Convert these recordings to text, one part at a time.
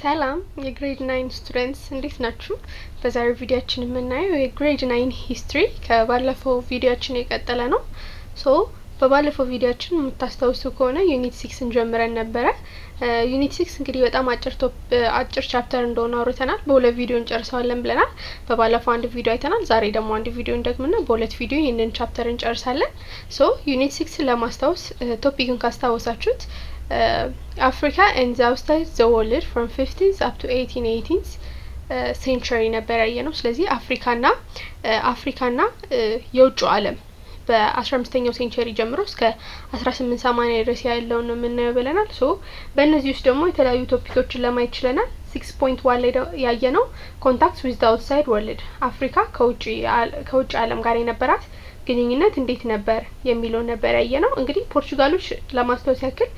ሰላም የግሬድ 9 ስቱደንትስ እንዴት ናችሁ? በዛሬው ቪዲዮአችን የምናየው የግሬድ 9 ሂስትሪ ከባለፈው ቪዲዮአችን የቀጠለ ነው። በባለፈው ቪዲዮአችን የምታስታውሱ ከሆነ ዩኒት 6ን ጀምረን ነበረ። ዩኒት 6 እንግዲህ በጣም አጭር ቻፕተር እንደሆነ አውርተናል። በሁለት ቪዲዮ እንጨርሰዋለን ብለናል። በባለፈው አንድ ቪዲዮ አይተናል። ዛሬ ደግሞ አንድ ቪዲዮ እንደግምና በሁለት ቪዲዮ ይሄንን ቻፕተር እንጨርሳለን። ዩኒት 6 ለማስታወስ ቶፒኩን ካስታወሳችሁት Africa and the outside the world from 15th up to 18th century ነበር ያየነው። ስለዚህ አፍሪካና የውጭ ዓለም በ15ኛው ሴንቸሪ ጀምሮ እስከ 1880 ድረስ ያለውን ነው የምናየው ብለናል። በእነዚህ ውስጥ ደግሞ የተለያዩ ቶፒኮችን ለማየት ችለናል። 6.1 ላይ ያየነው ኮንታክት ዊዝ ዘ አውትሳይድ ወርልድ አፍሪካ ከውጭ ዓለም ጋር የነበራት ግንኙነት እንዴት ነበር የሚለው ነበር ያየነው። እንግዲህ ፖርቹጋሎች ለማስታወስ ያክል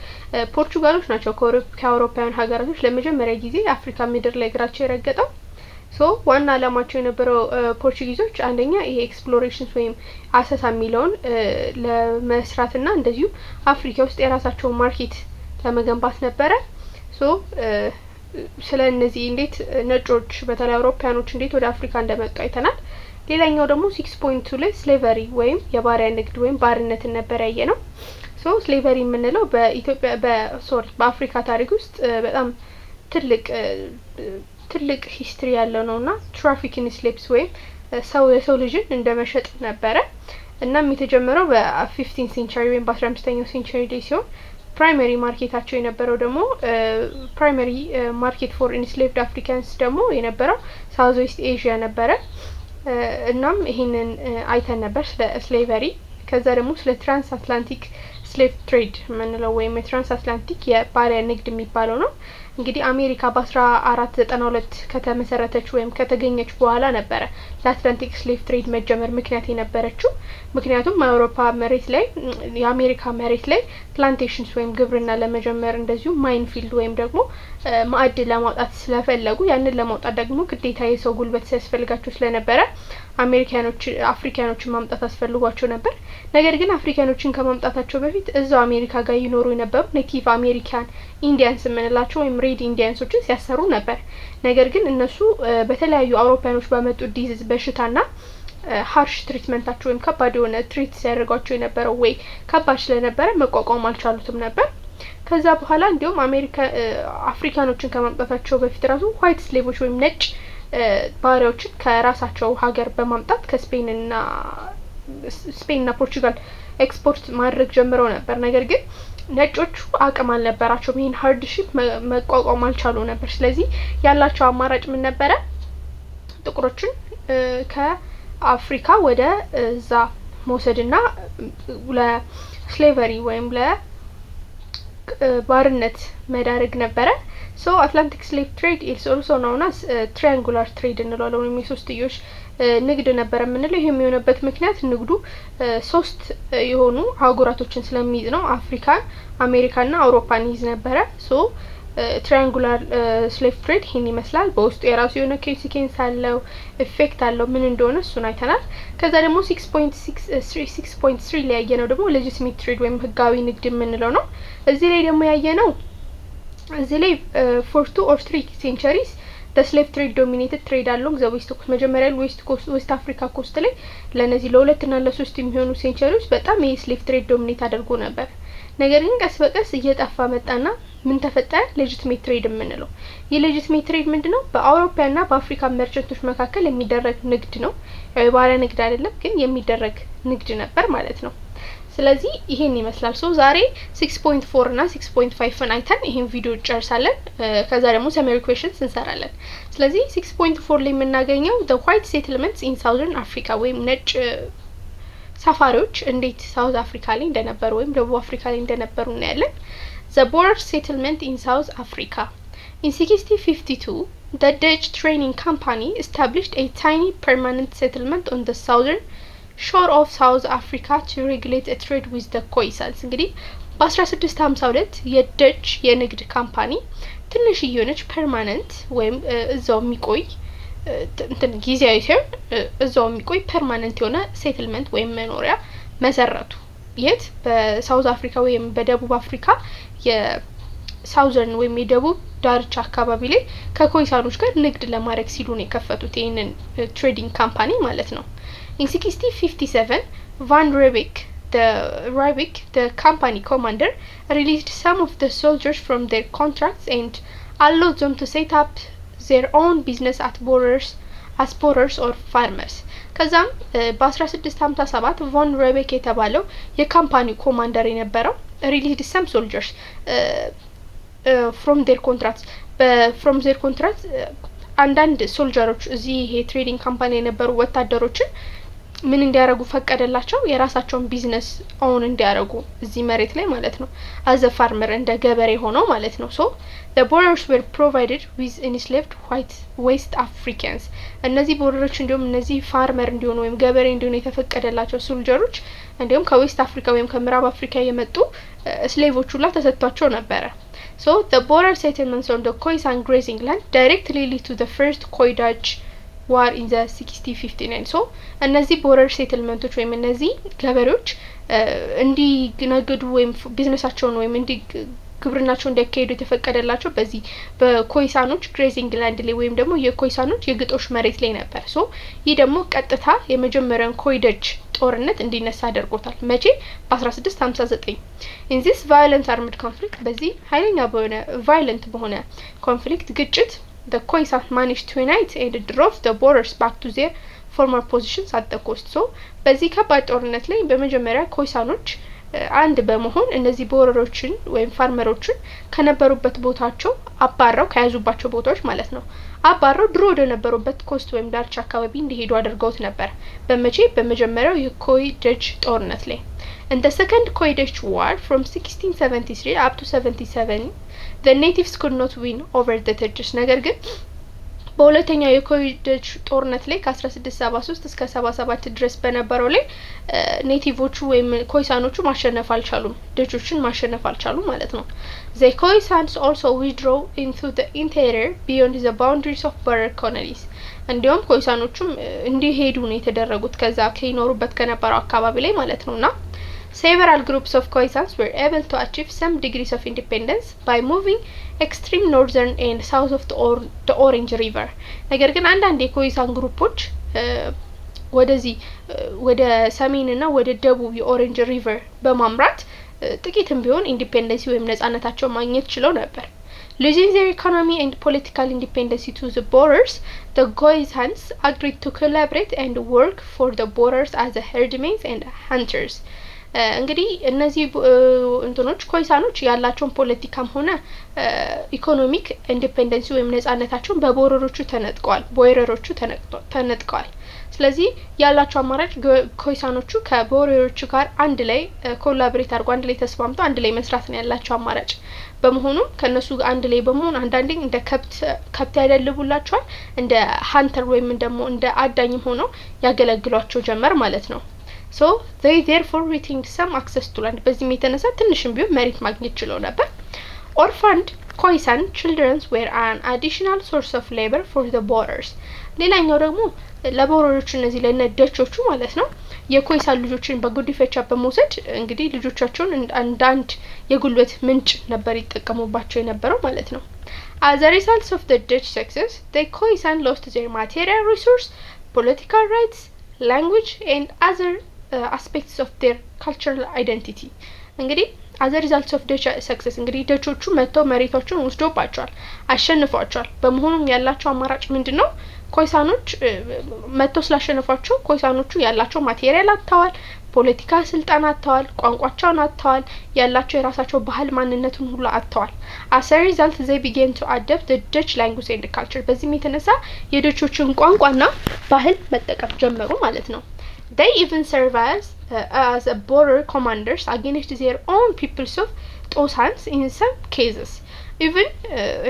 ፖርቹጋሎች ናቸው ከአውሮፓውያን ሀገራቶች ለመጀመሪያ ጊዜ አፍሪካ ምድር ላይ እግራቸው የረገጠው። ዋና አላማቸው የነበረው ፖርቹጊዞች አንደኛ ይሄ ኤክስፕሎሬሽንስ ወይም አሰሳ የሚለውን ለመስራትና እንደዚሁ አፍሪካ ውስጥ የራሳቸውን ማርኬት ለመገንባት ነበረ። ስለ እነዚህ እንዴት ነጮች በተለይ አውሮፓውያኖች እንዴት ወደ አፍሪካ እንደመጡ አይተናል። ሌላኛው ደግሞ 6.2 ላይ ስሌቨሪ ወይም የባሪያ ንግድ ወይም ባርነትን ነበር ያየነው። ስሌቨሪ የምንለው በኢትዮጵያ በአፍሪካ ታሪክ ውስጥ በጣም ትልቅ ሂስትሪ ያለው ነውና ትራፊክ ኢን ስሌቭስ ወይም የሰው ልጅን እንደመሸጥ ነበረ። እናም የተጀመረው በ15th ሴንቸሪ ወይም በ15ኛው ሴንቸሪ ላይ ሲሆን ፕራይመሪ ማርኬታቸው የነበረው ደግሞ ፕራይመሪ ማርኬት ፎር ኢንስሌቭድ አፍሪካንስ ደግሞ የነበረው ሳውዝ ዌስት ኤዥያ ነበረ። እናም ይሄንን አይተን ነበር ስለ ስሌቨሪ። ከዛ ደግሞ ስለ ትራንስ አትላንቲክ ስሌቭ ትሬድ የምንለው ወይም የትራንስ አትላንቲክ የባሪያ ንግድ የሚባለው ነው። እንግዲህ አሜሪካ በ1492 ከተመሰረተች ወይም ከተገኘች በኋላ ነበረ ለአትላንቲክ ስሌቭ ትሬድ መጀመር ምክንያት የነበረችው። ምክንያቱም የአሜሪካ መሬት ላይ ፕላንቴሽንስ ወይም ግብርና ለመጀመር እንደዚሁ ማይን ፊልድ ወይም ደግሞ ማዕድን ለማውጣት ስለፈለጉ ያንን ለማውጣት ደግሞ ግዴታ የሰው ጉልበት ሲያስፈልጋቸው ስለነበረ አፍሪካኖችን ማምጣት አስፈልጓቸው ነበር። ነገር ግን አፍሪካኖችን ከማምጣታቸው በፊት እዛው አሜሪካ ጋር ይኖሩ የነበሩ ኔቲቭ አሜሪካን ኢንዲያንስ የምንላቸው ወይም ሬድ ኢንዲያንሶችን ሲያሰሩ ነበር። ነገር ግን እነሱ በተለያዩ አውሮፓውያኖች ባመጡ ዲዚዝ በሽታና ሃርሽ ትሪትመንታቸው ወይም ከባድ የሆነ ትሪት ሲያደርጓቸው የነበረው ወይ ከባድ ስለነበረ መቋቋም አልቻሉትም ነበር። ከዛ በኋላ እንዲሁም አፍሪካኖችን ከማምጣታቸው በፊት ራሱ ዋይት ስሌቮች ወይም ነጭ ባሪያዎችን ከራሳቸው ሀገር በማምጣት ከስፔንና ፖርቹጋል ኤክስፖርት ማድረግ ጀምረው ነበር። ነገር ግን ነጮቹ አቅም አልነበራቸውም፣ ይሄን ሃርድሺፕ መቋቋም አልቻሉ ነበር። ስለዚህ ያላቸው አማራጭ ምን ነበረ? ጥቁሮችን ከአፍሪካ ወደ እዛ መውሰድና ለስሌቨሪ ወይም ለባርነት መዳረግ ነበረ። አትላንቲክ ስሌቭ ትሬድ ኢዝ ኦልሶ ናውን አስ ትራያንጉላር ትሬድ እንለዋለን ወይም የሶስትዮሽ ንግድ ነበር የምንለው። ይሄ የሚሆነበት ምክንያት ንግዱ ሶስት የሆኑ አህጉራቶችን ስለሚይዝ ነው። አፍሪካን፣ አሜሪካና አውሮፓን ይዝ ነበረ። ትራያንጉላር ስሌቭ ትሬድ ይሄን ይመስላል። በውስጡ የራሱ የሆነ ኮንሲኩዌንስ አለው፣ ኢፌክት አለው። ምን እንደሆነ እሱን አይተናል። ከዛ ደግሞ 6.3 ላይ ያየነው ደግሞ ሌጂቲሜት ትሬድ ወይም ህጋዊ ንግድ የምንለው ነው። እዚህ ላይ ደግሞ ያየነው for 2 or 3 centuries the slave trade dominated trade along the west coast መጀመሪያ ዌስት አፍሪካ ኮስት ላይ ለነዚህ ለሁለትና ለሶስት የሚሆኑ ሴንቸሪዎች በጣም የስሌቭ ትሬድ ዶሚኔት አድርጎ ነበር። ነገር ግን ቀስ በቀስ እየጠፋ መጣና ምን ተፈጠረ? ሌጂቲሜት ትሬድ የምንለው። የሌጂቲሜት ትሬድ ምንድነው? በአውሮፓና በአፍሪካ መርቸንቶች መካከል የሚደረግ ንግድ ነው። የባሪያ ንግድ አይደለም፣ ግን የሚደረግ ንግድ ነበር ማለት ነው። ስለዚህ ይሄን ይመስላል። ዛሬ 6.4 እና 6.5ን አይተን ይሄን ቪዲዮ ጨርሳለን። ከዛ ደግሞ ሰመሪ ኩዌስችንስ እንሰራለን። ስለዚህ 6.4 ላይ የምናገኘው the white settlements in southern Africa ወይም ነጭ ሰፋሪዎች እንዴት ሳውዝ አፍሪካ ላይ እንደነበሩ ወይም ደቡብ አፍሪካ ላይ እንደነበሩ እናያለን። the Boer settlement in South Africa in 1652 the Dutch trading company established a tiny permanent settlement on the southern shore of South Africa to regulate a trade with the Khoisans። እንግዲህ በ1652 የደች የንግድ ካምፓኒ ትንሽ የሆነች ፐርማነንት ወይም እዛው የሚቆይ ጊዜያዊ ሲሆን እዛው የሚቆይ ፐርማነንት የሆነ ሴትልመንት ወይም መኖሪያ መሰረቱ። የት? በሳውዝ አፍሪካ ወይም በደቡብ አፍሪካ ሳውዘርን ወይም የደቡብ ዳርቻ አካባቢ ላይ ከኮይሳኖች ጋር ንግድ ለማድረግ ሲሉ ነው የከፈቱት ይሄንን ትሬዲንግ ካምፓኒ ማለት ነው። in 1657 van Riebeeck the company commander released some of the soldiers from their contracts and allowed them to set up their own business as borers or farmers. ከዛም በ1657 ቫን ሪቤክ የተባለው የካምፓኒው ኮማንደር የነበረው released some soldiers from their contracts አንዳንድ ሶልጀሮች እዚህ ይሄ ትሬዲንግ ካምፓኒ የነበሩ ወታደሮችን ምን እንዲያረጉ ፈቀደላቸው የራሳቸውን ቢዝነስ ኦን እንዲያረጉ እዚህ መሬት ላይ ማለት ነው as a farmer እንደ ገበሬ ሆነው ማለት ነው so the borers were provided with enslaved white west Africans እነዚህ ቦረሮች እንዲሁም እነዚህ ፋርመር እንዲሆኑ ወይም ገበሬ እንዲሆኑ የተፈቀደላቸው ሶልጀሮች እንዲሁም ከዌስት አፍሪካ ወይም ከምዕራብ አፍሪካ የመጡ ስሌቮች ሁላ ተሰጥቷቸው ነበር so the border settlements on the Khoisan grazing land directly lead to the first Khoi-Dutch war in the 1659 so እነዚህ ቦረር ሴትልመንቶች ወይም እነዚህ ገበሬዎች እንዲነግዱ ወይም ቢዝነሳቸውን ወይም ግብርናቸውን እንዲያካሂዱ የተፈቀደላቸው በዚህ በኮይሳኖች ግሬዚንግ ላንድ ላይ ወይም ደግሞ የኮይሳኖች የግጦሽ መሬት ላይ ነበር so ይህ ደግሞ ቀጥታ የመጀመሪያውን ኮይደጅ ጦርነት እንዲነሳ አድርጎታል መቼ በ1659 in this violent armed conflict በዚህ ኃይለኛ በሆነ ቫይለንት በሆነ ኮንፍሊክት ግጭት the Khoisan managed to unite and drove the Boers back to their former positions at the coast so በዚህ ከባድ ጦርነት ላይ በመጀመሪያ ኮይሳኖች አንድ በመሆን እነዚህ ቦረሮችን ወይም ፋርመሮችን ከነበሩበት ቦታቸው አባረው ከያዙባቸው ቦታዎች ማለት ነው አባረው ድሮ ወደ ነበሩበት ኮስት ወይም ዳርቻ አካባቢ እንዲሄዱ አድርገውት ነበር በመጀመሪያው የኮይ-ደች ጦርነት ላይ in the second Khoi-Dutch war from 1673 up to 77 the natives could not win over the Dutch ነገር ግን በሁለተኛው የኮይ-ደች ጦርነት ላይ ከ1673 እስከ 77 ድረስ በነበረው ላይ ኔቲቮቹ ወይም ኮይሳኖቹ ማሸነፍ አልቻሉም ደቾችን ማሸነፍ አልቻሉም ማለት ነው the Khoisans also withdrew into the interior beyond the boundaries of border colonies እንዲሁም ኮይሳኖቹም እንዲሄዱ ነው የተደረጉት ከዛ ከይኖሩበት ከነበረው አካባቢ ላይ ማለት ነውና several groups of Khoisans were able to achieve some degrees of independence by moving extreme northern and south of the Orange River ነገር ግን አንዳንድ የኮይሳን ግሩፖች ወደዚህ ወደ ሰሜንና ወደ ደቡብ የኦሬንጅ ሪቨር በማምራት ጥቂትም ቢሆን ኢንዲፔንደንሲ ወይም ነጻነታቸው ማግኘት ችለው ነበር losing their economy and political independence to the Boers the Khoisans agreed to collaborate and work for the Boers as herdsmen and hunters እንግዲህ እነዚህ እንትኖች ኮይሳኖች ያላቸውን ፖለቲካም ሆነ ኢኮኖሚክ ኢንዲፔንደንሲ ወይም ነጻነታቸውን በቦረሮቹ ተነጥቀዋል ስለዚህ ያላቸው አማራጭ ኮይሳኖቹ ከቦረሮቹ ጋር አንድ ላይ ኮላቦሬት አድርገው አንድ ላይ ተስማምተው አንድ ላይ መስራት ነው ያላቸው አማራጭ በመሆኑ ከነሱ አንድ ላይ በመሆን አንዳንዴ እንደ ከብት ያደልቡላቸዋል እንደ ሃንተር ወይም ደግሞ እንደ አዳኝም ሆነው ያገለግሏቸው ጀመር ማለት ነው so they therefore retained some access to land በዚህ የተነሳ ትንሽም ቢሆን መሬት ማግኘት ችለው ነበር orphaned Khoisan children were an additional source of labor for the Boers ሌላኛው ደግሞ ለቦረሮቹ እነዚህ ለነደቾቹ ማለት ነው የኮይሳን ልጆችን በጉዲፈቻ በመውሰድ እንግዲህ ልጆቻቸውን አንዳንድ የጉልበት ምንጭ ነበር ይጠቀሙባቸው የነበረው ማለት ነው as a result of the Dutch success the Khoisan lost their material resource political rights language and other aspects of their cultural identity እንግዲህ as a result of Dutch success እንግዲህ ደቾቹ መተው መሬታቸውን ወስዶባቸዋል አሸንፈዋቸዋል በመሆኑም ያላቸው አማራጭ ምንድነው ኮይሳኖች መተው ስላሸነፏቸው ኮይሳኖቹ ያላቸው ማቴሪያል አጥተዋል ፖለቲካ ስልጣን አጥተዋል ቋንቋቸውን አጥተዋል ያላቸው የራሳቸው ባህል ማንነቱን ሁሉ አጥተዋል as a result they began to adopt the Dutch language and culture በዚህም የተነሳ የደቾችን ቋንቋና ባህል መጠቀም ጀመሩ ማለት ነው they even served as a border commanders against their own peoples of Khoisans in some cases even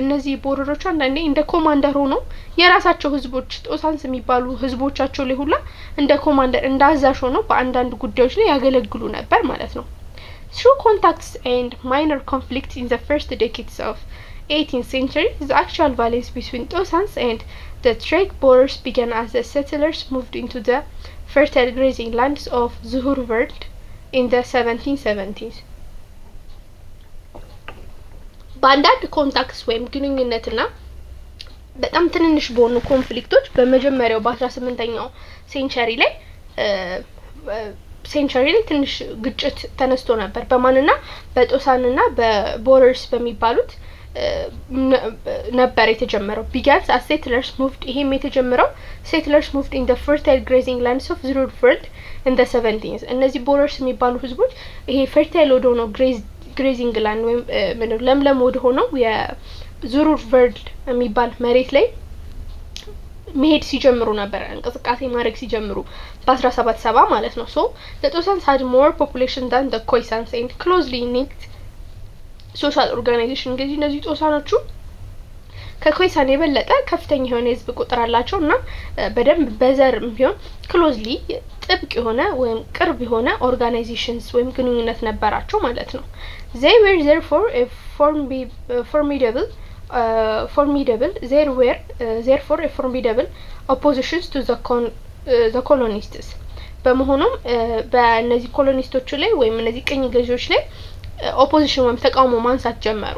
እነዚህ ቦረሮቹ አንዳንዴ እንደ ኮማንደር ሆነው የራሳቸው ህዝቦች ጦሳንስ የሚባሉ ህዝቦቻቸው ላይ ሁላ እንደ ኮማንደር እንደ አዛዥ ሆነው በአንዳንድ ጉዳዮች ላይ ያገለግሉ ነበር ማለት ነው through contacts and minor conflicts in the first decades of 18th century the actual violence between Khoisans and the trade Boers began as the settlers moved into the fertile grazing lands of Zuurveld in the 1770s ባንዳንድ ኮንታክትስ ወይም ግንኙነትና በጣም ትንንሽ በሆኑ ኮንፍሊክቶች በመጀመሪያው በ18ኛው ሴንቸሪ ላይ ትንሽ ግጭት ተነስቶ ነበር በማንና በጦሳንና በቦረርስ በሚባሉት ነበር የተጀመረው ቢጋንስ as settlers moved ይሄም የተጀመረው settlers moved in the fertile grazing lands of the world in the 17th እነዚህ ቦረርስ የሚባሉ ህዝቦች ይሄ fertile ወደ ሆነው grazing land ወይም ለምለም ወደ ሆነው የዙሩር ወርልድ የሚባል መሬት ላይ መሄድ ሲጀምሩ ነበር እንቅስቃሴ ማድረግ ሲጀምሩ በ1770 ማለት ነው so the Tosans had more population than the Khoisans and closely knit social organization እንግዲህ እነዚህ ጦሳኖቹ ከኮይሳን የበለጠ ከፍተኛ የሆነ ህዝብ ቁጥር አላቸውና በደንብ በዘርም ቢሆን ክሎዝሊ ጥብቅ የሆነ ወይም ቅርብ የሆነ ኦርጋናይዜሽንስ ወይም ግንኙነት ነበራቸው ማለት ነው they were therefore a formidable oppositions to the colonists በመሆኑም በእነዚህ ኮሎኒስቶቹ ላይ ወይም እነዚህ ቅኝ ገዢዎች ላይ opposition ወይም ተቃውሞ ማንሳት ጀመሩ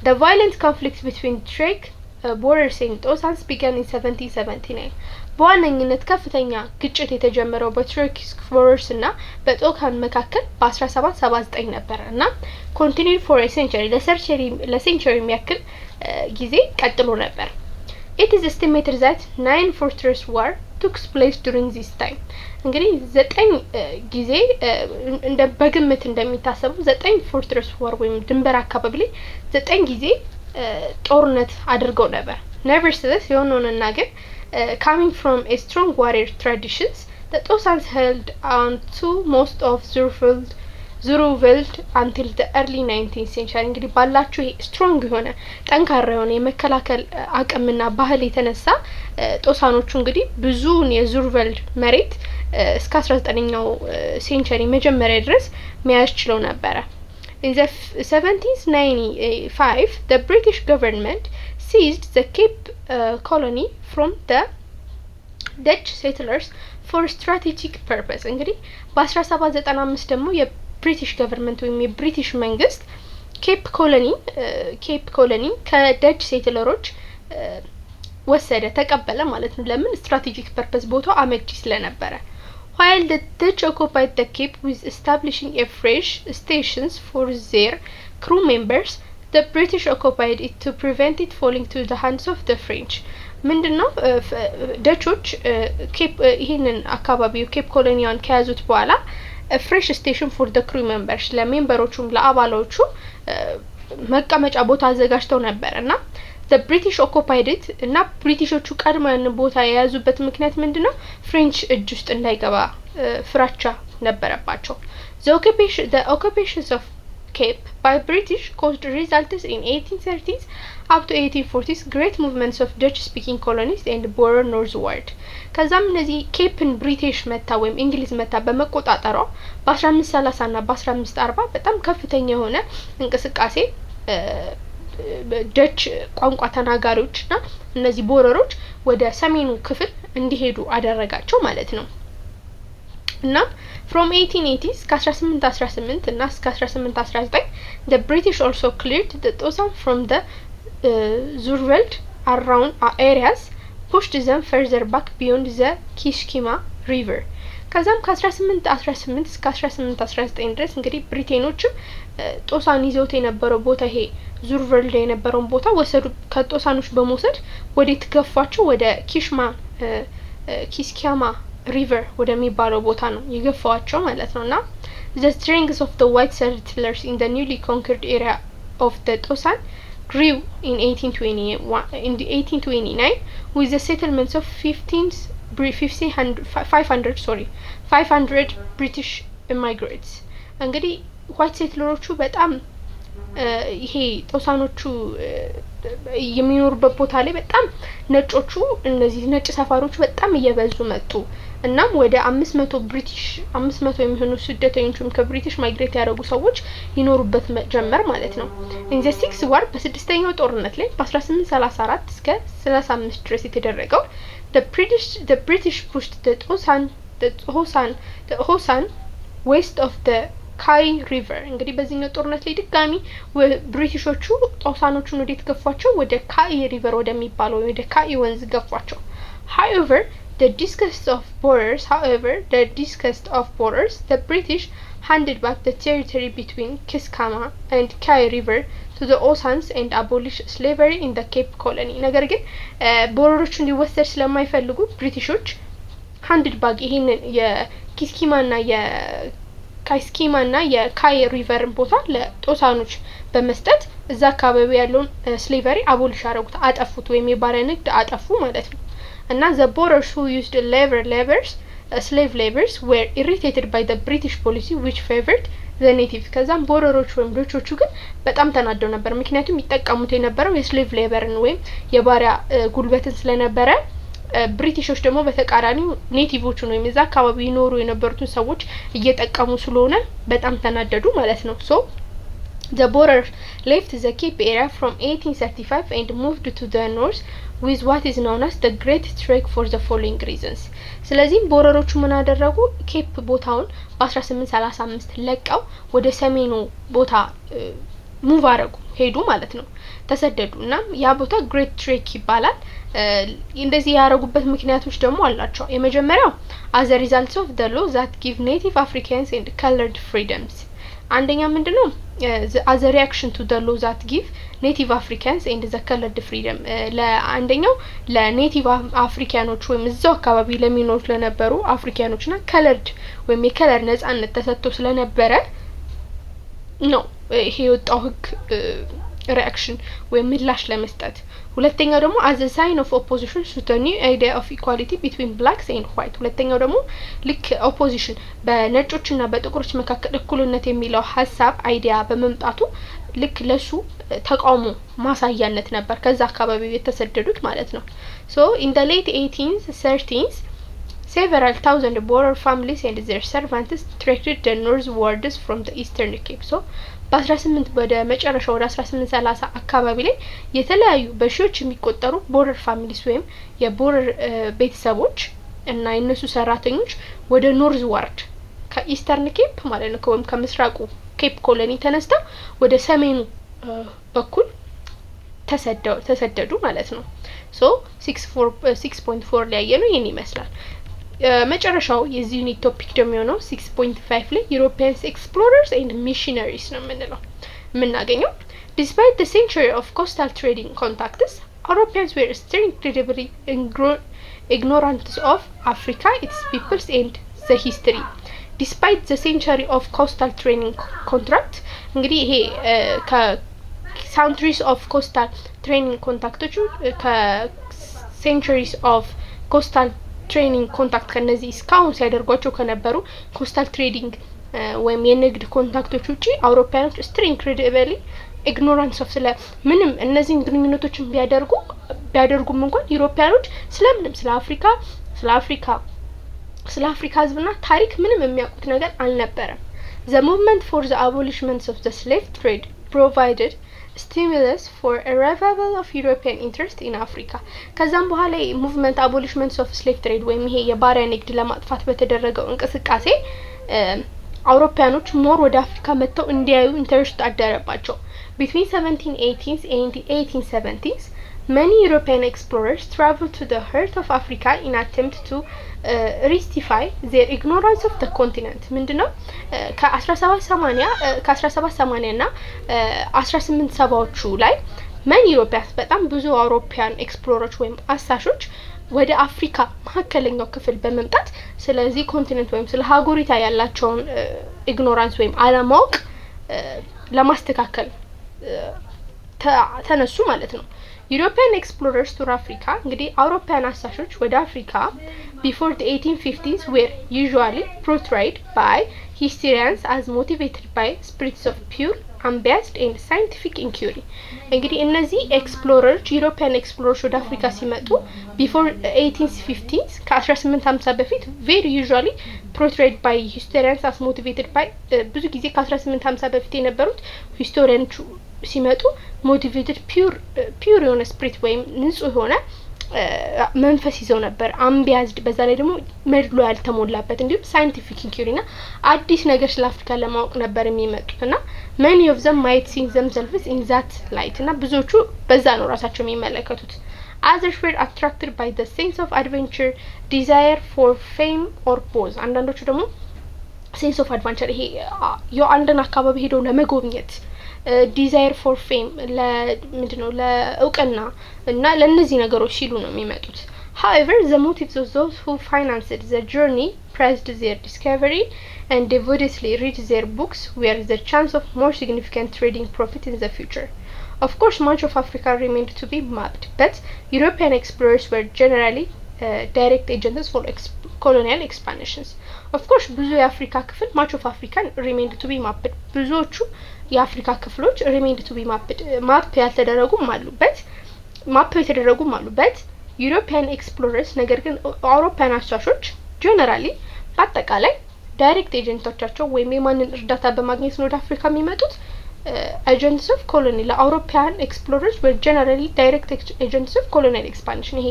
the violent conflict between Trek Boers and Tosans began in 1779 በዋነኝነት ከፍተኛ ግጭት የተጀመረው በትሬክ ቦረርስ እና በጦካን መካከል በ1779 ነበርና continued for a century ለሴንቸሪ የሚያክል ጊዜ ቀጥሎ ነበር it is estimated that 9 fortress war took place during this time እንግዲህ 9 ጊዜ እንደ በግምት እንደሚታሰቡ 9 fortress war ወይም ድንበር አካባቢ ላይ 9 ጊዜ ጦርነት አድርገው ነበር nevertheless የሆነውና ግን coming from a strong warrior traditions the Tosans held on to most of Zuruveld until the early 19th century እንግዲህ ባላችሁ strong የሆነ ጠንካራ የሆነ የመከላከል አቅምና ባህል የተነሳ ጦሳኖቹ እንግዲህ ብዙውን የዙርቨልድ መሬት እስከ 19ኛው ሴንቸሪ መጀመሪያ ድረስ መያዝ ችለው ነበር In the 1795 the British government seized the Cape colony from the Dutch settlers for strategic purpose እንግዲህ በ1795 ደግሞ የብሪቲሽ ገቨርንመንት ወይም የብሪቲሽ መንግስት ኬፕ ኮሎኒ ከደች ሴትለሮች ወሰደ ተቀበለ ማለት ነው ለምን strategic purpose ቦታው አመቺ ስለነበረ While the Dutch occupied the Cape with establishing a fresh stations for their crew members, the British occupied it to prevent it falling to the hands of the French. ምንድነው ዳቾች ይሄንን አካባቢው ኬፕ ኮሎኒያን ከያዙት በኋላ fresh station for the crew members ለሜምበሮቹም ለአባሎቹ መቀመጫ ቦታ አዘጋጅተው ነበርና the British occupied it እና ብሪቲሾቹ ቀድመው ያን ቦታ የያዙበት ምክንያት ምንድነው ፍሬንች እጅ ውስጥ እንዳይገባ ፍራቻ ነበረባቸው the occupations of Cape by British caused results in 1830s up to 1840s great movements of Dutch speaking colonies and Boer northward ከዛም እነዚህ ኬፕን ብሪቲሽ መታ ወይም እንግሊዝ መታ በመቆጣጠሯ በ1530 እና በ1540 በጣም ከፍተኛ የሆነ እንቅስቃሴ ዳች ቋንቋ ተናጋሪዎችና እነዚህ ቦረሮች ወደ ሰሜኑ ክፍል እንዲሄዱ አደረጋቸው ማለት ነው እና from 1880s እስከ 1818 እና እስከ 1819 the British also cleared the Tosan from the Zurveld around areas pushed them further back beyond the Kishkima river ከዛም ከ1818 እስከ 1819 ድረስ እንግዲህ ብሪቴኖቹ ጦሳን ይዘውት የነበረው ቦታ ይሄ ዙርቨልድ የነበረውን ቦታ ወሰዱ ከጦሳኖች በመውሰድ ወዴት ገፋቸው ወደ ኪስኪያማ river ወደሚባለው ቦታ ነው የገፋቸው ማለት ነውና the strength of the white settlers in the newly conquered area of the Tosan grew in 1829 with the settlements of 500 British immigrants እንግዲህ white settlers በጣም ይሄ ጦሳኖቹ የሚኖሩበት ቦታ ላይ በጣም ነጮቹ እነዚህ ነጭ ሰፋሮች በጣም እየበዙ መጡ እናም ወደ 500 የሚሆኑ ስደተኞችም ከብሪቲሽ ማይግሬት ያደረጉ ሰዎች ይኖሩበት ጀመር ማለት ነው in the sixth war በስድስተኛው ጦርነት ላይ በ1834 እስከ 35 ድረስ የተደረገው the British pushed the Hosan west of the ካይ ሪቨር እንግዲህ በዚህኛው ጦርነት ላይ ድጋሚ ብሪቲሾቹ ጦሳኖቹን ወደ ተገፏቸው ወደ ካይ ሪቨር ወደሚባለው ወደ ካይ ወንዝ ገፏቸው however the disgust of borders the British handed back the territory between Kiskama and Kai River to the Osans and abolished slavery in the Cape Colony ነገር ግን ቦርደሮቹ እንዲወሰድ ስለማይፈልጉ ብሪቲሾች handed back ይሄንን የኪስኪማና የካይስኪማና የካይ ሪቨርን ቦታ ለጦሳኖች በመስጠት እዛ አካባቢ ያለውን ስሌቨሪ አቦሊሽ አረጉት አጠፉት ወይም የባሪያ ንግድ አጠፉ ማለት ነው እና the boarders who used slave laborers were irritated by the British policy which favored the natives ከዛም ቦርደሮቹ ወይም ዶቾቹ ግን በጣም ተናደው ነበር ምክንያቱም ይጠቀሙት የነበረው የስሌቭ ሌበርን ወይም የባሪያ ጉልበትን ስለነበረ ብሪቲሾች ደግሞ በተቃራኒው ኔቲቮቹን ወይም እዛ አካባቢ ይኖሩ የነበሩትን ሰዎች እየጠቀሙ ስለሆነ በጣም ተናደዱ ማለት ነው so the boarders left the Cape area from 1835 and moved to the north with what is known as the Great Trek for the following reasons ስለዚህ ቦርደሮቹ ምን አደረጉ ኬፕ ቦታውን በ1835 ለቀው ወደ ሰሜኑ ቦታ ሙቭ አረጉ ሄዱ ማለት ነው ተሰደዱ እና ያ ቦታ ግሬት ትሬክ ይባላል እንደዚህ ያረጉበት ምክንያቶች ደግሞ አላቸው የመጀመሪያው as a result of the law that give native Africans and colored freedoms አንደኛ ምንድነው as a reaction to the law that give native Africans and the colored freedom ለአንደኛው ለኔቲቭ አፍሪካኖች ወይም እዛው አካባቢ ለሚኖሩ ለነበሩ አፍሪካኖችና colored ወይም የከለር ነጻነት ተሰጥቶ ስለነበረ ነው ይሄ የወጣው ህግ reaction ወይም ምላሽ ለመስጠት ሁለተኛው ደግሞ as a sign of opposition to the new idea of equality between blacks and white ሁለተኛው ደግሞ ልክ opposition በነጮችና በጥቁሮች መካከል እኩልነት የሚለው ሐሳብ አይዲያ በመምጣቱ ልክ ለሱ ተቃውሞ ማሳያነት ነበር ከዛ አካባቢ የተሰደዱት ማለት ነው so in the late 1830s several thousand border families and their servants trekked the northwards from the eastern cape so በ18 ወደ መጨረሻው ወደ 1830 አካባቢ ላይ የተለያዩ በሺዎች የሚቆጠሩ ቦርደር ፋሚሊስ ወይም የቦርደር ቤተሰቦች እና የነሱ ሰራተኞች ወደ ኖርዝ ዋርድ ከኢስተርን ኬፕ ማለት ነው ወይም ከምስራቁ ኬፕ ኮሎኒ ተነስተው ወደ ሰሜኑ በኩል ተሰደዱ ማለት ነው so 6.4 ላይ ያየነው ይሄን ይመስላል መጨረሻው የዚህ ቶፒክ ደግሞ ነው 6.5 ላይ European explorers and missionaries ነው የምናገኘው despite the century of coastal trading contacts Europeans were still incredibly ignorant of Africa its peoples and the history despite the century of coastal trading contract እንግዲህ ይሄ centuries of coastal trading contacts centuries of coastal training contact ከነዚህ ስካውን ሲያደርጓቸው ከነበሩ ኮስታል ትሬዲንግ ወይም የንግድ ኮንታክቶች ውጪ አውሮፓውያኖች ስትሪንግ ኢንክሬዲብሊ ኢግኖራንስ ኦፍ ስለ ምንም እነዚህ ግንኙነቶችን ቢያደርጉም እንኳን ዩሮፒያኖች ስለምንም ስለ አፍሪካ ህዝብና ታሪክ ምንም የሚያውቁት ነገር አልነበረም the movement for the abolition of the slave trade provided stimulus for a revival of European interest in Africa ከዛም በኋላ movement abolition of slave trade ወይም ይሄ የባሪያ ንግድ ለማጥፋት በተደረገው እንቅስቃሴ አውሮፓውያኖች ሞር ወደ አፍሪካ መጥተው እንዲያዩ ኢንተረስት አደረባቸው between 1780s and 1870s many European explorers traveled to the heart of Africa in attempt to rectify their ignorance of the continent ምንድነው ከ1780 እና 1870ዎቹ ላይ many Europeans በጣም ብዙ አውሮፓያን ኤክስፕሎረሮች ወይም አሳሾች ወደ አፍሪካ መካከለኛው ክፍል በመምጣት ስለዚህ ኮንቲኔንት ወይም ስለ ሀገሪቷ ያላቸውን ኢግኖራንስ ወይም አለማወቅ ለማስተካከል ተነሱ ማለት ነው European explorers to Africa እንግዲህ አውሮፓያን አሳሾች ወደ አፍሪካ before the 1850s were usually portrayed by historians as motivated by spirits of pure unbiased and scientific inquiry እንግዲህ እነዚህ ኤክስፕሎረሮች European explorers ወደ አፍሪካ ሲመጡ before 1850s ከ1850 በፊት very usually portrayed by historians as motivated by ብዙ ጊዜ ከ1850 በፊት የነበሩት historians ሲመጡ motivated pure የሆነ spirit ወይም ንጹህ የሆነ መንፈስ ይዘው ነበር አምቢያዝድ በዛ ላይ ደግሞ መድሎ ያልተሞላበት እንዲሁም ሳይንቲፊክ ኢንኩሪና አዲስ ነገር ስለ አፍሪካ ለማወቅ ነበር የሚመጡትና many of them might see themselves in that light እና ብዙዎቹ በዛ ነው ራሳቸው የሚመለከቱት others were attracted by the sense of adventure desire for fame or pose አንዳንዶቹ ደግሞ sense of adventure ይሄ የአንድን አካባቢ ሄደው ለመጎብኘት desire for fame ለምንድነው ለእውቅና እና ለነዚህ ነገሮች ሲሉ ነው የሚመጡት however the motives of those who financed the journey praised their discovery and devotedly read their books were the chance of more significant trading profit in the future of course much of Africa remained to be mapped but European explorers were generally direct agents for colonial expansions of course ብዙ የአፍሪካ ክፍል much of Africa remained to be mapped ብዙዎቹ የአፍሪካ ክፍሎች remained to be mapped ማፕ ያልተደረጉም አሉበት ማፕ የተደረጉም አሉበት European explorers ነገር ግን አውሮፓውያን አሳሾች generally በአጠቃላይ ዳይሬክት ኤጀንቶቻቸው ወይም የማንን እርዳታ በማግኘት ነው ወደ አፍሪካ የሚመጡት agents of colony ለአውሮፓውያን explorers were generally direct agents of colonial expansion ይሄ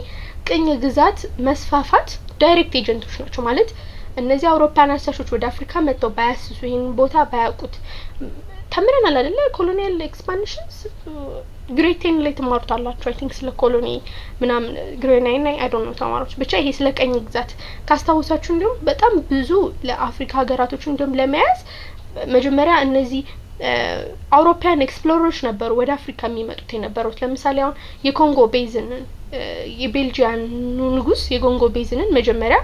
ቅኝ ግዛት መስፋፋት ዳይሬክት ኤጀንቶች ናቸው ማለት እነዚህ አውሮፓውያን አሳሾች ወደ አፍሪካ መጥተው ባያስሱ ይሄን ቦታ ባያውቁት ተምረናል አይደለ ኮሎኒያል ኤክስፓንሽንስ ግሬድ 10 ላይ ተማሩታላችሁ አይ ቲንክ ስለ ኮሎኒ ምናምን ግሬድ 9 ላይ አይ ዶንት ኖ ተማሩት ብቻ ይሄ ስለ ቀኝ ግዛት ካስታውሳችሁ እንደውም በጣም ብዙ ለአፍሪካ ሀገራቶች እንደውም ለመያዝ መጀመሪያ እነዚህ አውሮፓውያን ኤክስፕሎረሮች ነበሩ ወደ አፍሪካ የሚመጡት የነበሩት ለምሳሌ አሁን የኮንጎ ቤዝንን የቤልጂያን ንጉስ የኮንጎ ቤዝንን መጀመሪያ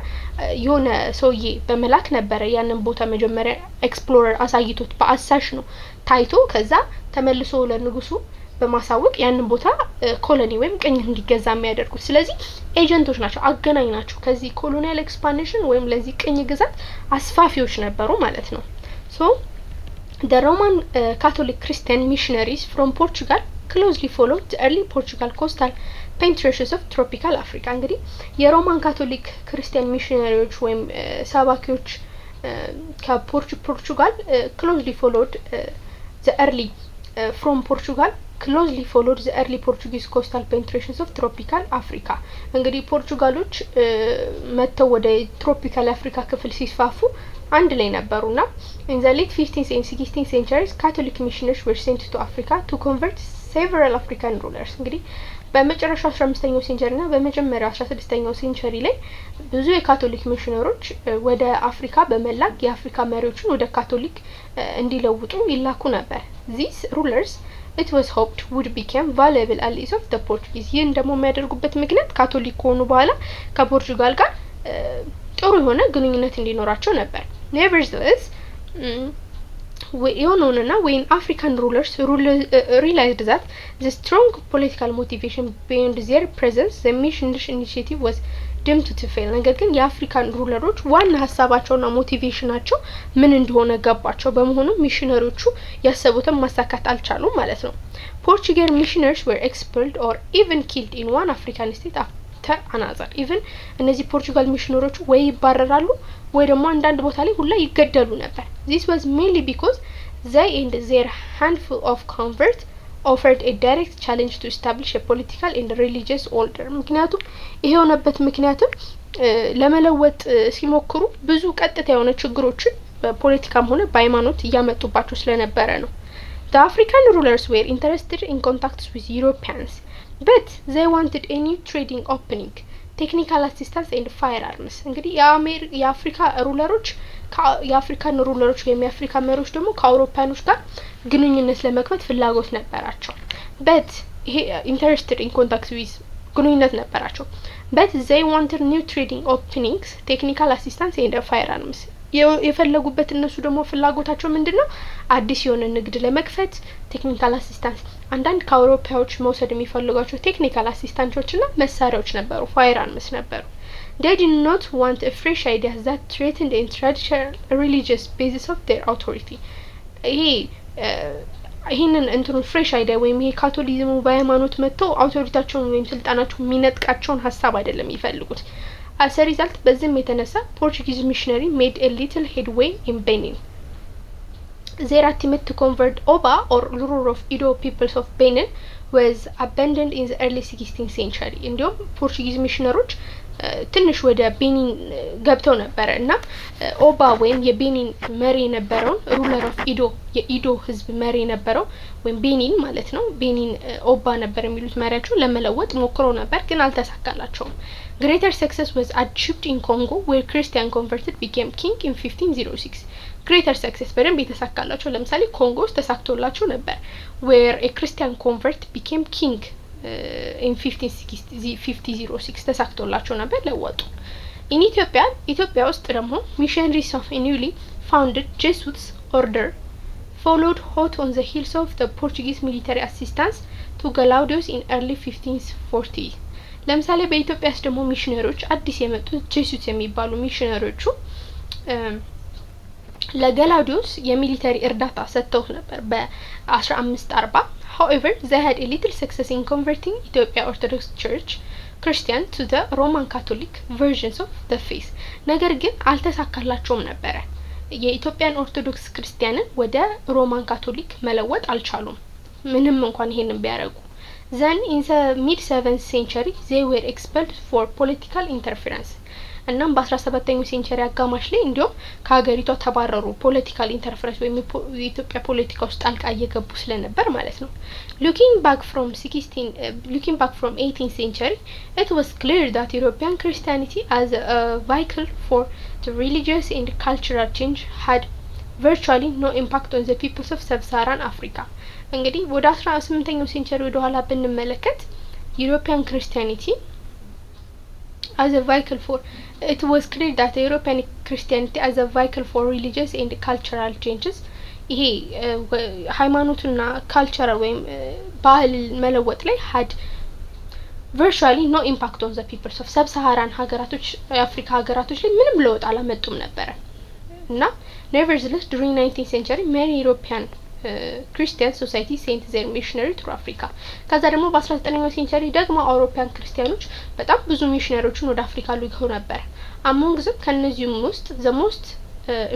የሆነ ሰውዬ በመላክ ነበር ያንን ቦታ መጀመሪያ ኤክስፕሎረር አሳይቶት በአሳሽ ነው ታይቶ ከዛ ተመልሶ ለንጉሱ በማሳወቅ ያንን ቦታ ኮሎኒ ወይም ቅኝ እንዲገዛ የሚያደርጉት ስለዚህ ኤጀንቶች ናቸው አገናኝ ናቸው ከዚህ ኮሎኒያል ኤክስፓንሽን ወይም ለዚህ ቅኝ ግዛት አስፋፊዎች ነበሩ ማለት ነው ሶ the Roman Catholic Christian missionaries from Portugal closely followed the early Portugal coastal penetrations of tropical Africa እንግዲህ የሮማን ካቶሊክ ክርስቲያን ሚሽነሪዎች ወይም ሰባኪዎች ከፖርቹጋል closely followed the early from Portugal closely followed the early Portuguese coastal penetrations of tropical Africa እንግዲህ ፖርቹጋሎች መተው ወደ ትሮፒካል አፍሪካ ክፍል ሲስፋፉ አንድ ላይ ነበሩና in the late 15th and 16th centuries Catholic missionaries were sent to Africa to convert several African rulers እንግዲህ በመጨረሻው 15ኛው ሴንቸሪና በመጀመሪያው 16ኛው ሴንቸሪ ላይ ብዙ የካቶሊክ ሚሽነሮች ወደ አፍሪካ በመላክ የአፍሪካ መሪዎችን ወደ ካቶሊክ እንዲለውጡ ይላኩ ነበር these rulers it was hoped would become valuable allies of the Portuguese ይህን ደግሞ የሚያደርጉበት ምክንያት ካቶሊክ ከሆኑ በኋላ ከፖርቹጋል ጋር ጥሩ የሆነ ግንኙነት እንዲኖራቸው ነበር nevertheless when African rulers realized that the strong political motivation behind their presence the missionary initiative was doomed to fail ነገር ግን የአፍሪካን ሩለሮች ዋና ሀሳባቸውና ሞቲቬሽናቸው ምን እንደሆነ ገባቸው በመሆኑ ሚሽነሪዎቹ ያሰቡትን ማሳካት አልቻሉም ማለት ነው Portuguese missionaries were expelled or even killed in one African state after another even እነዚህ ፖርቹጋል ሚሽነሮች ወይ ይባረራሉ ወይ ደግሞ አንዳንድ ቦታ ላይ ሁላ ይገደሉ ነበር this was mainly because they and their handful of converts offered a direct challenge to establish a political and religious order ምክንያቱም ይሄ ሆነበት ምክንያቱም ለመለወጥ ሲሞክሩ ብዙ ቀጥታ የሆነ ችግሮችን በፖለቲካም ሆነ በሃይማኖት ያመጡባቸው ስለነበረ ነው The African rulers were interested in contacts with Europeans but they wanted a new trading opening technical assistance and firearms እንግዲህ የአፍሪካ ሩለሮች የአፍሪካን ሩለሮች ወይም የአፍሪካ መሪዎች ደግሞ ከአውሮፓኖች ጋር ግንኙነት ለመክፈት ፍላጎት ነበራቸው but interested in contacts with ግንኙነት ነበራቸው but they wanted new trading openings technical assistance and firearms የፈለጉበት እነሱ ደግሞ ፍላጎታቸው ምንድነው አዲስ የሆነ ንግድ ለመክፈት ቴክኒካል አሲስታንስ አንዳንድ ከአውሮፓዎች መውሰድ የሚፈልጓቸው ቴክኒካል አሲስታንቶችና መሳሪያዎች ነበሩ ፋይራንስ ነበሩ they did not want a fresh idea that threatened the traditional religious basis of their authority ይሄንን እንትኑ ፍሬሽ አይዲያ ወይም ይሄ ካቶሊዝሙ በሃይማኖት መጥቶ አውቶሪቲያቸውን ወይም ስልጣናቸውን የሚነጥቃቸውን ሐሳብ አይደለም ይፈልጉት As a result, በዚህም የተነሳ Portuguese missionary made a little headway in Benin. Their attempt to convert Oba or ruler of Edo peoples of Benin was abandoned in the early 16th century እንዲሁም ፖርቹጊዝ ሚሽነሮች ትንሽ ወደ ቤኒን ገብተው ነበር እና ኦባ ወይም የቤኒን መሪ የነበረው ሩለር ኦፍ ኢዶ የኢዶ ህዝብ መሪ የነበረው ወይም ቤኒን ማለት ነው ቤኒን ኦባ ነበር የሚሉት መሪያቸው ለመለወጥ ሞክረው ነበር ግን አልተሳካላቸውም greater success was achieved in Congo where Christian converted became king in 1506 greater success በደንብ የተሳካላቸው ለምሳሌ ኮንጎ ውስጥ ተሳክቶላቸው ነበር where a Christian convert became king in 1506 ተሳክቶላቸው ነበር ለወጡ in ኢትዮጵያ ውስጥ ደግሞ missionaries of a newly founded Jesuits order followed hot on the heels of the Portuguese military assistance to Galaudios in early 1540 ለምሳሌ በኢትዮጵያ ውስጥ ደግሞ ሚሽነሪዎች አዲስ የመጡት ጄሱስ የሚባሉ ሚሽነሪዎቹ ለጋላውዲዮስ የሚሊተሪ እርዳታ ሰጥተው ነበር በ1540 however they had a little success in converting Ethiopia Orthodox Church Christian to the Roman Catholic versions of the faith ነገር ግን አልተሳካላቸውም ነበር የኢትዮጵያን ኦርቶዶክስ ክርስቲያንን ወደ ሮማን ካቶሊክ መለወጥ አልቻሉም ምንም እንኳን ይሄንን ቢያረጉ then in the mid 7th century they were expelled for political interference እናም በ17ኛው ሴንቸሪ አጋማሽ ላይ እንዲያው ከሀገሪቷ ተባረሩ ፖለቲካል ኢንተርፈረንስ ወይም የኢትዮጵያ ፖለቲካ ውስጥ ጣልቃ እየገቡ ስለነበር ማለት ነው looking back from 18th century it was clear that European Christianity as a vehicle for the religious and cultural change had virtually no impact on the peoples of sub-Saharan Africa እንግዲህ ወደ 18ኛው ሴንቸሪ ወደ ኋላ ብንመለከት European Christianity as a vehicle for it was clear that European Christianity as a vehicle for religious and cultural changes ይሄ ሃይማኖትና ካልቸራል ወይም ባህል መለወጥ ላይ had virtually no impact on the peoples of sub-Saharan ሀገራቶች የአፍሪካ ሀገራቶች ላይ ምንም ለውጥ አላመጡም ነበር እና nevertheless during 19th century many European Christian society sent their missionary to Africa ከዛ ደግሞ በ19ኛው ሴንቸሪ ደግሞ አውሮፓያን ክርስቲያኖች በጣም ብዙ ሚሽነሪዎችን ወደ አፍሪካ ልከው ነበር among them ከነዚህም ውስጥ the most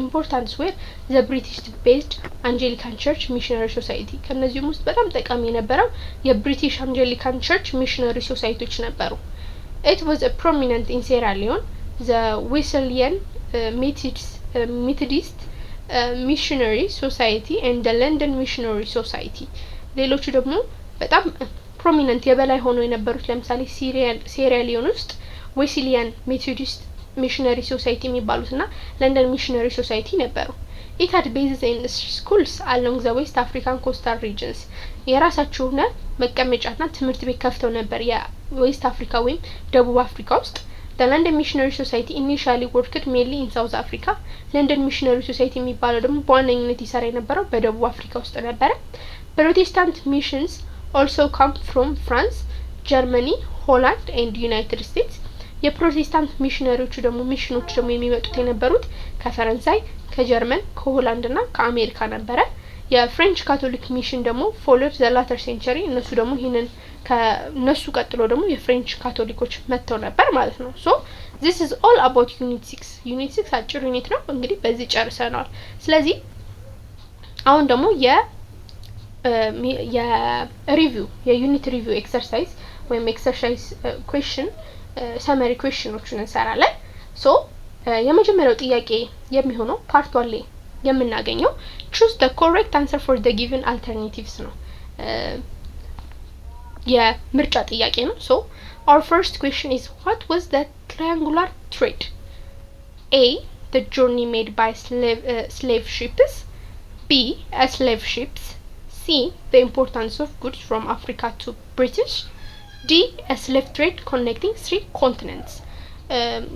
important were the British based Anglican Church Missionary Society ከነዚህም ውስጥ በጣም ጠቃሚ የነበረው የብሪቲሽ Anglican Church Missionary Societyዎች ነበሩ it was a prominent in Sierra Leone the Wesleyan Methodist Missionary Society and the London Missionary Society ሌሎቹ ደግሞ በጣም ፕሮሚነንት የበላይ ሆኖ የነበሩት ለምሳሌ ሲሪያ ሊዮን ውስጥ Wesleyan Methodist Missionary Society የሚባሉትና London Missionary Society ነበሩ it had bases in schools along the West African coastal regions የራሳቸውና መቀመጫና ትምህርት ቤት ከፍተው ነበር የዌስት አፍሪካ ወይም ደቡብ አፍሪካ ውስጥ The London Missionary Society initially worked mainly in South Africa. London Missionary Society የሚባለው ደግሞ በዋነኝነት ይሰራ የነበረው በደቡብ አፍሪካ ውስጥ ነበር. Protestant missions also come from France, Germany, Holland and United States. የፕሮቴስታንት ሚሽነሪዎቹ ደግሞ ሚሽኖች ደግሞ የሚመጡት የነበሩት ከፈረንሳይ፣ ከጀርመን፣ ከሆላንድ እና ከአሜሪካ ነበር. የፍሬንች ካቶሊክ ሚሽን ደግሞ followed the latter century እነሱ ደግሞ ይሄንን ከነሱ ቀጥሎ ደግሞ የፍሬንች ካቶሊኮች መተው ነበር ማለት ነው so this is all about unit 6 አጭር ዩኒት ነው እንግዲህ በዚህ ጨርሰናል ስለዚህ አሁን ደግሞ የሪቪው የዩኒት ሪቪው ኤክሰርሳይዝ ወይም ኤክሰርሳይዝ ኩዌስችን ሰመሪ ኩዌስችኖችን እንሰራለን so የመጀመሪያው ጥያቄ የሚሆነው ፓርት 1 ላይ የምናገኘው choose the correct answer for the given alternatives ነው የምርጫ ጥያቄ ነው so our first question is what was the triangular trade A the journey made by slave ships B a slave ships C the importance of goods from Africa to British D a slave trade connecting 3 continents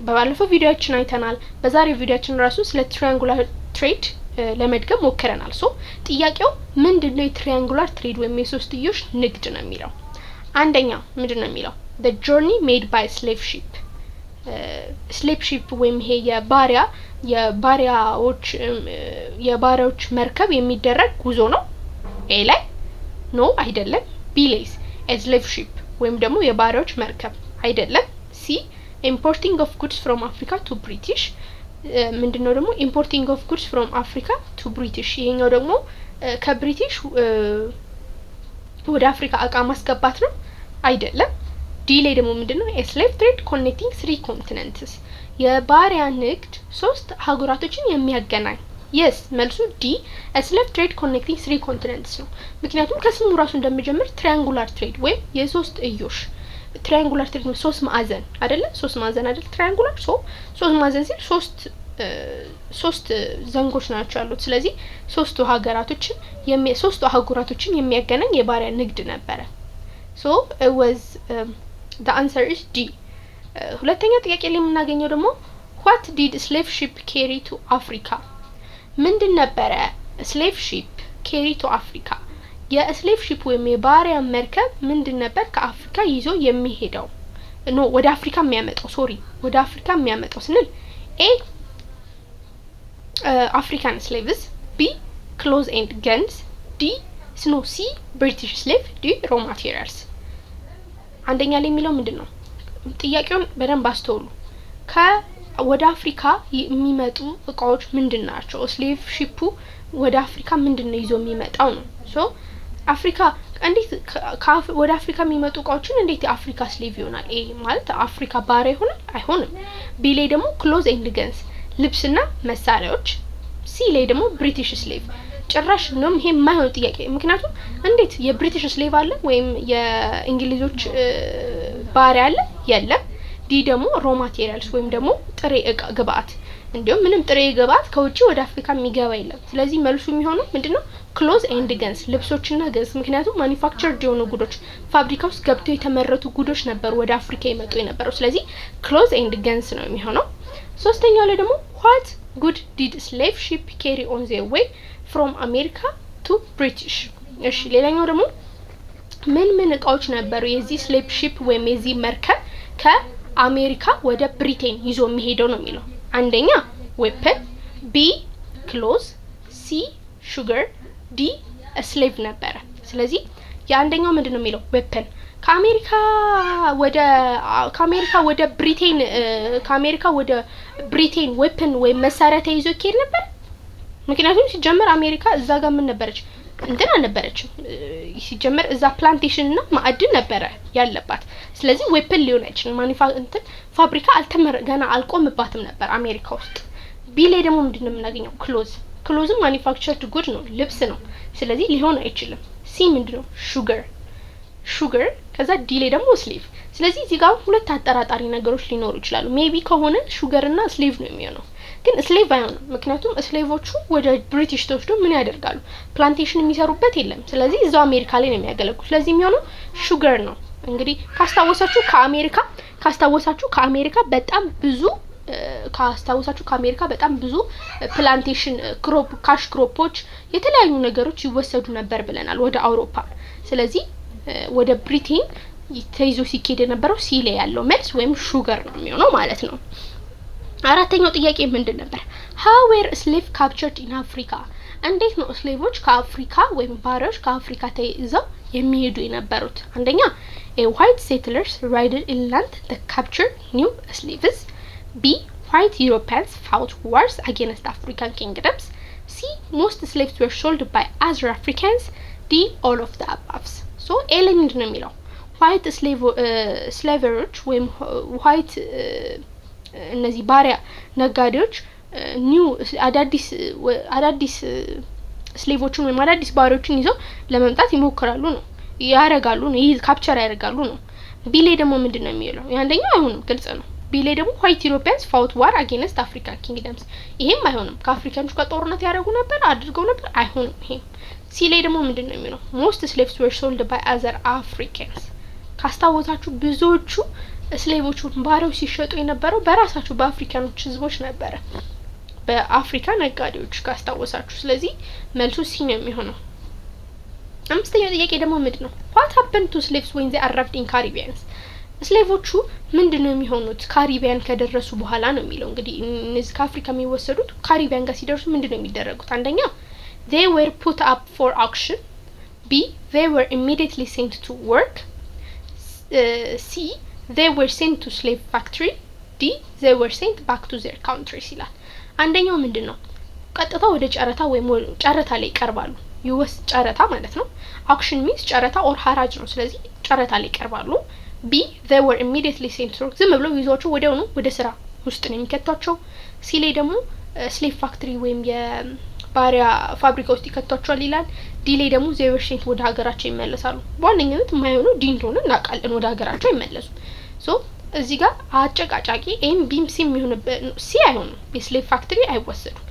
በባለፈው ቪዲዮአችን አይተናል በዛሬው ቪዲዮአችን ራሱ ስለ triangular trade ለመድገም ሞክረናል so ጥያቄው ምንድነው የትሪያንጉላር ትሬድ ወይም የሶስትዮሽ ንግድ ነው የሚለው አንደኛ ምንድነው የሚለው the journey made by slave ship ወይም ይሄ የባሪያዎች መርከብ የሚደረግ ጉዞ ነው ኤ ላይ ኖ አይደለም ቢ ላይ a slave ship ወይም ደግሞ የባሪያዎች መርከብ አይደለም ሲ importing of goods from Africa to British ምንድነው ደግሞ importing of goods from Africa to British ይሄኛው ደግሞ ከብሪቲሽ ወደ አፍሪካ እቃ ማስገባት ነው አይደለም ዲ ላይ ደግሞ ምንድነው a slave trade connecting 3 continents የባሪያ ንግድ 3 አህጉራቶችን የሚያገናኝ yes መልሱ ዲ a slave trade connecting 3 continents ነው ምክንያቱም ከስሙ ራሱ እንደሚጀምር triangular trade ወይ የሶስት እዮሽ triangular trade ነው 3 ማዕዘን አይደለ 3 ማዕዘን አይደል triangular 3 ማዕዘን ሲል 3 ዘንጎች ናቸው ያሉት ስለዚህ 3 አህጉራቶችን የሚያገናኝ የባሪያ ንግድ ነበረ so it was the answer is D ሁለተኛ ጥያቄ ላይ የምናገኘው ደግሞ what did slave ship carry to Africa ምንድን ነበረ slave ship carry to Africa የslave ship ወይም የባሪያ መርከብ ምንድን ነበር ከአፍሪካ ይዞ የሚሄደው ወደ አፍሪካ የሚያመጣው ወደ አፍሪካ የሚያመጣው ስንል A African slaves B clothes and guns D snow C British slave D raw materials አንደኛ ላይ የሚለው ምንድነው ጥያቄውን በደንብ አስተውሉ ወደ አፍሪካ የሚመጡ እቃዎች ምንድናቸው slave ship ወደ አፍሪካ ምንድነው ይዞ የሚመጣው ነው so አፍሪካ እንዴት ወደ አፍሪካ የሚመጡ እቃዎችን እንዴት የአፍሪካ slave ይሆናል A ማለት አፍሪካ ባሪያ ይሆናል አይሆንም B ላይ ደግሞ clothes and guns ልብስና መሳሪያዎች C ላይ ደግሞ British slave ጭራሽ ነው ይሄ የማይሆን ጥያቄ ምክንያቱም እንዴት የብሪቲሽ ስሌቭ አለ ወይም የእንግሊዞች ባሪያ አለ የለም ዲ ደግሞ ሮ ማቴሪያልስ ወይም ደግሞ ጥሬ እቃ ግብአት እንዲሁም ምንም ጥሬ ግብአት ከውጪ ወደ አፍሪካ የሚገባ የለም ስለዚህ መልሱ የሚሆነው ምንድነው ክሎዝ ኤንድ ገንስ ልብሶችና ገንስ ምክንያቱም ማኒፋክቸርድ የሆኑ ጉዶች ፋብሪካ ውስጥ ገብተው የተመረቱ ጉዶች ነበር ወደ አፍሪካ ይመጡ የነበረው ስለዚህ ክሎዝ ኤንድ ገንስ ነው የሚሆነው ሶስተኛው ላይ ደግሞ what good did slave ship carry on their way from America to British እሺ ሌላኛው ደግሞ ምን እቃዎች ነበሩ የዚህ slave ship ወይም የዚህ መርከብ ከአሜሪካ ወደ ብሪቴን ይዞ የሚሄደው ነው የሚለው አንደኛ weapon B clothes C sugar D a slave ነበረ ስለዚህ የአንደኛው ምንድነው የሚለው weapon ከአሜሪካ ወደ ብሪቴን weapon ወይ መሳሪያ ተይዞ ይኬድ ነበር ምክንያቱም ሲጀመር አሜሪካ እዛ ጋር ምን ነበረች እንትን አልነበረችም ሲጀመር እዛ ፕላንቴሽን እና ማዕድን ነበረ ያለባት ስለዚህ weapon ሊሆን አይችልም ፋብሪካ ገና አልቆምባትም ነበር አሜሪካ ውስጥ ቢ ላይ ደግሞ ምንድነው የምናገኘው clothes manufactured good ነው ልብስ ነው ስለዚህ ሊሆን አይችልም ሲ ምንድነው sugar ከዛ ዲ ላይ ደግሞ slave ስለዚህ እዚህ ጋር ሁለት አጠራጣሪ ነገሮች ሊኖሩ ይችላሉ ሜቢ ከሆነ sugar እና slave ነው የሚሆነው ግን slave አይሆንም ምክንያቱም ስሌቮቹ ወደ ብሪቲሽ ተወስዶ ምን ያደርጋሉ ፕላንቴሽን የሚሰሩበት የለም ስለዚህ እዛው አሜሪካ ላይ ነው የሚያገለግሉ ስለዚህ የሚሆነው sugar ነው እንግዲህ ካስታወሳችሁ ከአሜሪካ በጣም ብዙ ፕላንቴሽን ካሽ ክሮፖች የተለያዩ ነገሮች ይወሰዱ ነበር ብለናል ወደ አውሮፓ ስለዚህ ወደ ብሪቴን ተይዞ ሲኬድ የነበረው ሲ ላይ ያለው መልስ ወይም sugar ነው የሚሆነው ማለት ነው አራተኛው ጥያቄ ምንድን ነበር how were slaves captured in Africa እንዴት ነው ስሌቮች ከአፍሪካ ወይም ባሪያዎች ከአፍሪካ ተይዘው የሚሄዱ የነበሩት አንደኛ a white settlers raided inland the captured new slaves B white Europeans fought wars against African kingdoms C most slaves were sold by other Africans D all of the above so A ላይ ምንድን ነው የሚለው white slaveሮች ወይም white እነዚህ ባሪያ ነጋዴዎች ኒው አዳዲስ ስሌቮችን ወይም አዳዲስ ባሪያዎችን ይዘው ለመምጣት ይሞክራሉ ነው ያረጋሉ ነው ካፕቸር ያረጋሉ ነው ቢ ላይ ደግሞ ምንድነው የሚለው ያንደኛው አይሆንም ግልጽ ነው ቢ ላይ ደግሞ white Europeans fought war against African kingdoms ይሄም አይሆንም ከአፍሪካኖች ጋር ጦርነት አድርገው ነበር አይሆንም ይሄም ሲ ላይ ደግሞ ምንድነው የሚለው most slaves were sold by other Africans ካስታወሳችሁ ብዙዎቹ ስሌቮቹ ባሪያዎች ሲሸጡ የነበረው በራሳቸው በአፍሪካኖች ህዝቦች ነበር በአፍሪካ ነጋዴዎች ካስታወሳችሁ ስለዚህ መልሱ ሲ ነው የሚሆነው አምስተኛው ጥያቄ ደግሞ ምንድነው what happened to slaves when they arrived in Caribbean ስሌቮቹ ምንድነው የሚሆኑት ካሪቢያን ከደረሱ በኋላ ነው የሚለው እንግዲህ እነዚህ ከአፍሪካ የሚወሰዱት ካሪቢያን ጋር ሲደርሱ ምንድነው የሚደረጉት አንደኛ they were put up for auction B they were immediately sent to work C they were sent to slave factory D they were sent back to their countries ይላል አንደኛው ምንድነው ቀጥታ ወደ ጨረታ ወይም ጨረታ ላይ ይቀርባሉ ዩስ ጨረታ ማለት ነው auction means ጨረታ or ሐራጅ ነው ስለዚህ ጨረታ ላይ ይቀርባሉ B they were immediately sent to work ዝም ብለው ይዟቸው ወዲያውኑ ወደ ስራ ውስጥ ነው የሚከቷቸው C ላይ ደግሞ slave factory ወይም የባሪያ ፋብሪካ ውስጥ ይከቷቸዋል ይላል D ላይ ደግሞ they were sent ወደ ሀገራቸው ይመለሳሉ በዋነኝነት የማይሆነው D እንደሆነ እናውቃለን ወደ ሀገራቸው ይመለሱ so እዚህ ጋር አጨቃጫቂ ኤም ቢም ሲ የሚሆንበት ሲ አይሆንም የስሌቭ ፋክተሪ አይወሰዱም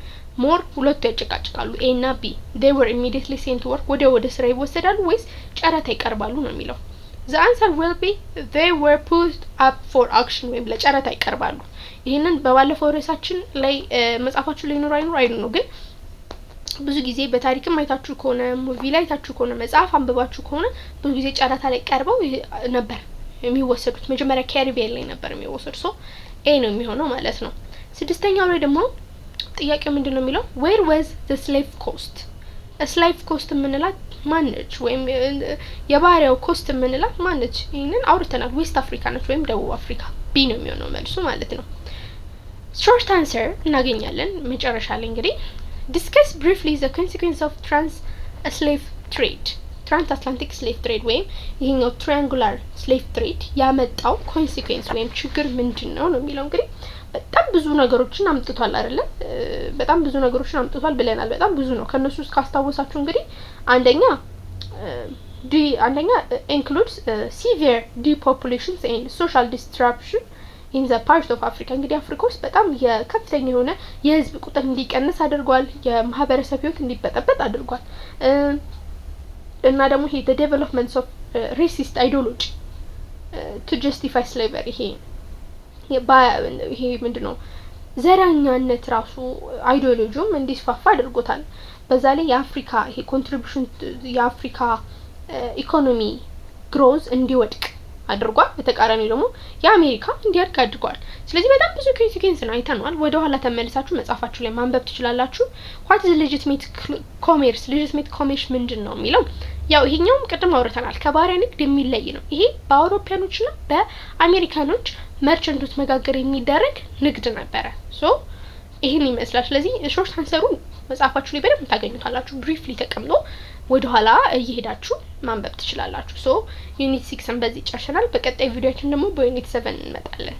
ሞር ሁለቱ ያጨቃጭቃሉ ኤ እና ቢ they were immediately sent to work ወደ ስራ ይወሰዳሉ ወይስ ጨረታ ይቀርባሉ ነው የሚለው the answer will be they were put up for auction ወይም ለጨረታ ይቀርባሉ ይሄንን በባለፈው ርዕሳችን ላይ መጻፋችሁ ላይ አይኑ ነው ግን ብዙ ጊዜ በታሪክም አይታችሁ ከሆነ ሙቪ ላይ አይታችሁ ከሆነ መጽሐፍ አንብባችሁ ከሆነ ብዙ ጊዜ ጨረታ ላይ ቀርበው ነበር የሚወሰዱት መጀመሪያ ካሪቢያን ላይ ነበር የሚወሰዱት ሶ ኤ ነው የሚሆነው ማለት ነው ስድስተኛው ላይ ደግሞ ጥያቄው ምንድነው የሚለው where was the slave cost a slave cost ምንላት ማነች ወይም የባሪያው ኮስት ምንላት ማነች ይሄንን አውርተናል ዌስት አፍሪካ ነች ወይም ደቡብ አፍሪካ ቢ ነው የሚሆነው መልሱ ማለት ነው short answer እናገኛለን መጨረሻ ላይ እንግዲህ discuss briefly the consequence of slave trade transatlantic slave trade ወይም ይሄኛው triangular slave trade ያመጣው consequence ወይም ችግር ምንድነው ነው የሚለው እንግዲህ በጣም ብዙ ነገሮችን አምጥቷል አይደለ በጣም ብዙ ነገሮችን አምጥቷል ብለናል በጣም ብዙ ነው ከነሱ ውስጥ ካስታወሳችሁ እንግዲህ አንደኛ includes severe depopulation and social disruption in the part of Africa እንግዲህ አፍሪካ ውስጥ በጣም የከፍተኛ የሆነ የህዝብ ቁጥር እንዲቀንስ አድርጓል የማህበረሰብ ህይወት እንዲበጠበጥ አድርጓል እና ደግሞ ይሄ the development of racist ideology to justify slavery ይሄ ምንድነው ዘራኛነት ራሱ አይዲዮሎጂውም እንዲስፋፋ አድርጎታል በዛ ላይ የአፍሪካ ይሄ ኮንትሪቢዩሽን የአፍሪካ ኢኮኖሚ ግሮዝ እንዲወድቅ አድርጓል በተቃራኒው ደግሞ የአሜሪካ እንዲያድግ አድርጓል ስለዚህ በጣም ብዙ ኮንሲኩዌንስ ነው አይተናል ወደ ኋላ ተመልሳችሁ መጻፋችሁ ላይ ማንበብ ትችላላችሁ what is legitimate commerce ምንድነው የሚለው ያው ይሄኛውም ቀደም አውርተናል ከባሪያ ንግድ የሚለይ ነው ይሄ በአውሮፓያኖችና በአሜሪካኖች መርቸንቶች መጋገር የሚደረግ ንግድ ነበረ ሶ ይሄን ይመስላል ስለዚህ ሾርት አንሰሩ መጻፋችሁ ላይ በደንብ ታገኙታላችሁ ብሪፍሊ ተቀምጦ ወደ ኋላ እየሄዳችሁ ማንበብ ትችላላችሁ ሶ ዩኒት 6 በዚህ ጨርሰናል በቀጣይ ቪዲዮአችን ደግሞ በዩኒት 7 እንመጣለን